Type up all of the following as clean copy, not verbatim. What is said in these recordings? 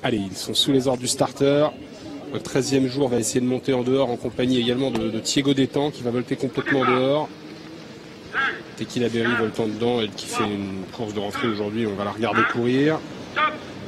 Allez, ils sont sous les ordres du starter. Le 13e jour va essayer de monter en dehors en compagnie également de Thiego Détan qui va volter complètement en dehors. Tequila Berry voltant dedans, elle qui fait une course de rentrée aujourd'hui, on va la regarder courir.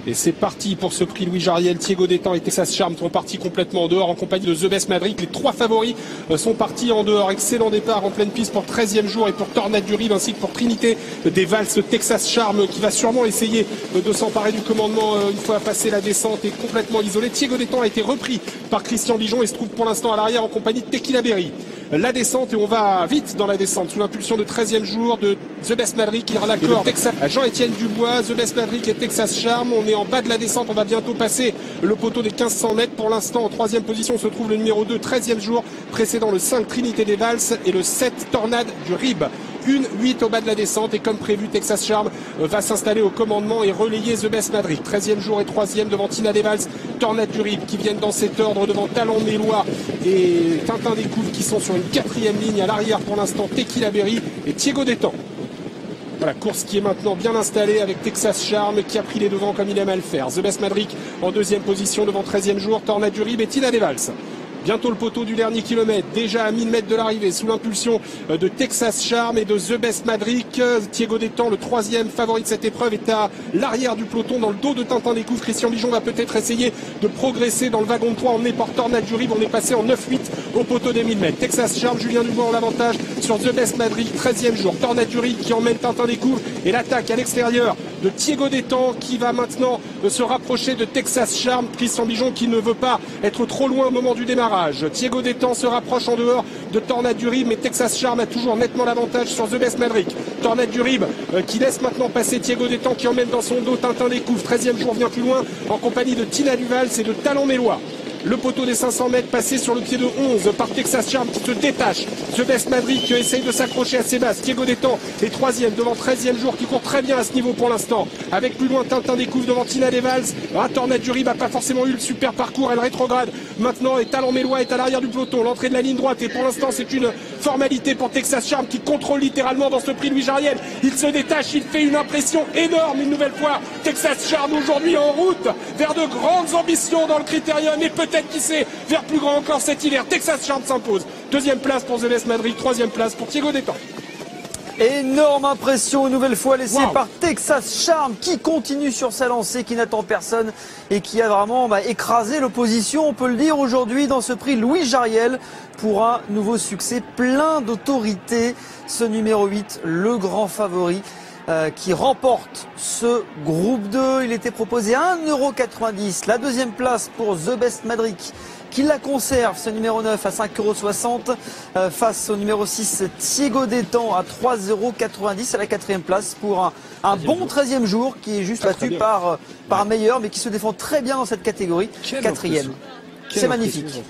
Et c'est parti pour ce prix Louis Jariel. Thiego Détan et Texas Charm sont partis complètement en dehors en compagnie de The Best Maverick. Les trois favoris sont partis en dehors. Excellent départ en pleine piste pour le 13e jour et pour Tornade du Rib ainsi que pour Trinité des Valses Texas Charm qui va sûrement essayer de s'emparer du commandement une fois passé la descente et complètement isolé. Thiego Détan a été repris par Christian Bijon et se trouve pour l'instant à l'arrière en compagnie de Tequila Berry. La descente et on va vite dans la descente sous l'impulsion de 13e jour de The Best Maverick qui raccord Jean-Étienne Dubois, The Best Maverick et Texas Charm. On est en bas de la descente, on va bientôt passer le poteau des 1500 mètres. Pour l'instant en 3e position se trouve le numéro 2, 13e jour, précédant le 5 Trinité des Valses et le 7 Tornade du Rib. 1-8 au bas de la descente et comme prévu Texas Charm va s'installer au commandement et relayer The Best Maverick. 13e jour et 3e devant Tina des Valses, Tornade du Rib qui viennent dans cet ordre devant Talent Mélois et Tintin Découvre qui sont sur une 4e ligne. À l'arrière pour l'instant Tequila Berry et Thiego Détan. Voilà, course qui est maintenant bien installée avec Texas Charm qui a pris les devants comme il aime à le faire. The Best Maverick en 2e position devant 13e jour, Tornade du Rib et Tina des Valses. Bientôt le poteau du dernier kilomètre, déjà à 1000 mètres de l'arrivée, sous l'impulsion de Texas Charm et de The Best Maverick. Thiego Détan, le 3e favori de cette épreuve, est à l'arrière du peloton, dans le dos de Tintin Découvre. Christian Bijon va peut-être essayer de progresser dans le wagon de 3, emmené par Tornade du Rib. On est passé en 9-8 au poteau des 1000 mètres. Texas Charm, Julien Dubois en l'avantage sur The Best Maverick, 13e jour. Tornade du Rib qui emmène Tintin Découvre et l'attaque à l'extérieur de Thiego Détan qui va maintenant se rapprocher de Texas Charm. Christian Bijon qui ne veut pas être trop loin au moment du démarrage. Thiego Détan se rapproche en dehors de Tornade du Rib, mais Texas Charm a toujours nettement l'avantage sur The Best Maverick. Tornade du Rib qui laisse maintenant passer Thiego Détan qui emmène dans son dos Tintin Découvre. 13e jour vient plus loin en compagnie de Tina des Valses et de Talent Mélois. Le poteau des 500 mètres passé sur le pied de 11 par Texas Charm qui se détache. The Best Maverick essaye de s'accrocher à ses bases. Thiego Détan est 3e devant 13e jour qui court très bien à ce niveau pour l'instant. Avec plus loin Tintin Découvre devant Tina des Valses. Tornade du Rib n'a pas forcément eu le super parcours. Elle rétrograde maintenant et Talent Mélois est à l'arrière du peloton. L'entrée de la ligne droite et pour l'instant c'est une formalité pour Texas Charm qui contrôle littéralement dans ce prix Louis Jariel. Il se détache, il fait une impression énorme une nouvelle fois. Texas Charm aujourd'hui en route vers de grandes ambitions dans le critérium et peut-être qui sait vers plus grand encore cet hiver. Texas Charm s'impose. 2e place pour The Best Maverick, 3e place pour Thiego Détan. Énorme impression une nouvelle fois laissée par Texas Charm qui continue sur sa lancée, qui n'attend personne et qui a vraiment écrasé l'opposition, on peut le dire aujourd'hui dans ce prix Louis Jariel pour un nouveau succès plein d'autorité. Ce numéro 8, le grand favori qui remporte ce groupe 2. Il était proposé à 1,90 €. La 2e place pour The Best Maverick qui la conserve, ce numéro 9 à 5,60 € face au numéro 6 Thiego Détan à 3,90 € à la 4e place pour un bon 13e jour qui est juste battu par Meilleur mais qui se défend très bien dans cette catégorie. 4e. C'est magnifique.